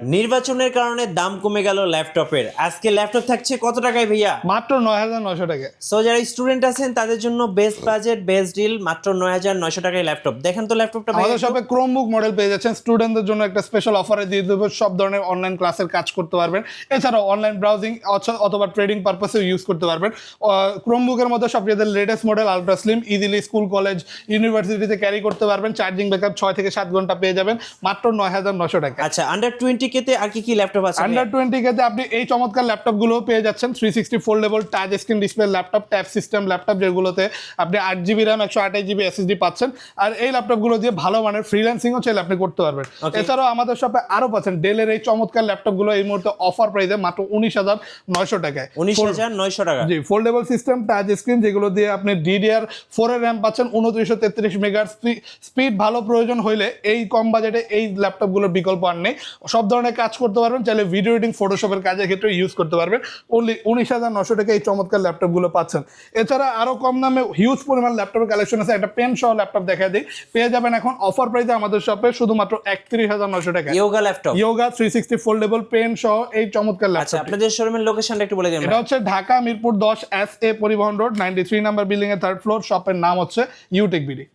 নির্বাচনের কারণে দাম কমে গেল ল্যাপটপের। আজকে ল্যাপটপ থাকছে কত টাকায় ভাইয়া? মাত্র 9,900 টাকা। সো যারা স্টুডেন্ট আছেন তাদের জন্য বেস্ট বাজেট বেস্ট ডিল, মাত্র 9,900 টাকায় ল্যাপটপ। দেখেন তো ল্যাপটপটা ভাইয়া আমাদের একটু। শপে ক্রোমবুক মডেল পেয়ে যাচ্ছেন। স্টুডেন্টদের জন্য একটা স্পেশাল অফারে দিয়ে দেবো, সব ধরনের অনলাইন ক্লাসের কাজ করতে পারবেন। এছাড়াও অনলাইন ব্রাউজিং অথবা ট্রেডিং পারপাসেও ইউজ করতে পারবেন। ক্রোমবুকের মধ্যে সবচেয়ে latest model ultra slim, easily school college ইউনিভার্সিটিতে ক্যারি করতে পারবেন। চার্জিং ব্যাকআপ 6 থেকে 7 ঘন্টা পেয়ে যাবেন মাত্র 9,900 টাকা। আচ্ছা, আন্ডার 20K তে আর কি কি ল্যাপটপ আছে? আন্ডার 20K তে আপনি এই চমৎকার ল্যাপটপগুলো পেয়ে যাচ্ছেন। 360 foldable touch screen display laptop, tab system laptop, যেগুলোতে আপনি 8GB র্যাম 128GB SSD পাচ্ছেন। আর এই ল্যাপটপগুলো দিয়ে ভালো মানের ফ্রিল্যান্সিংও চাইলে আপনি করতে পারবেন। এছাড়াও আমাদের শপে আরো পাচ্ছেন ডেলের এই চমৎকার ল্যাপটপগুলো এই মুহূর্তে অফার প্রাইসে মাত্র 19,900 টাকায়। 19,900 টাকা। জি, ফোল্ডেবল সিস্টেম টাচ স্ক্রিন, যেগুলো দিয়ে আপনি DDR4 এর র্যাম পাচ্ছেন, 2933 মেগার স্পিড। ভালো প্রয়োজন হইলে এই কম বাজেটে এই ল্যাপটপগুলোর বিকল্প আর নেই। সব ধরনের কাজ করতে পারবেন, চাইলে ভিডিও এডিটিং ফটোশপের কাজের ক্ষেত্রে ইউজ করতে পারবেন। অনলি 19,900 টাকা এই চমৎকার ল্যাপটপগুলো পাচ্ছেন। এছাড়া আরো কম দামে হিউজ পরিমাণ ল্যাপটপের কালেকশন আছে। একটা পেন সহ ল্যাপটপ দেখা দিই, পেয়ে যাবেন এখন অফার প্রাইসে আমাদের শপে শুধুমাত্র 31,900 টাকা। Yoga laptop, Yoga 360 foldable pen সহ এই চমৎকার আচ্ছা ল্যাপটপ। আপনাদের শোরুমের লোকেশনটা একটু বলে দিন। এটা হচ্ছে ঢাকা মিরপুর 10 SA পরিবহন রোড, 93 নাম্বার বিল্ডিং এর 3rd ফ্লোর। শপের নাম হচ্ছে ইউটেক বিডি।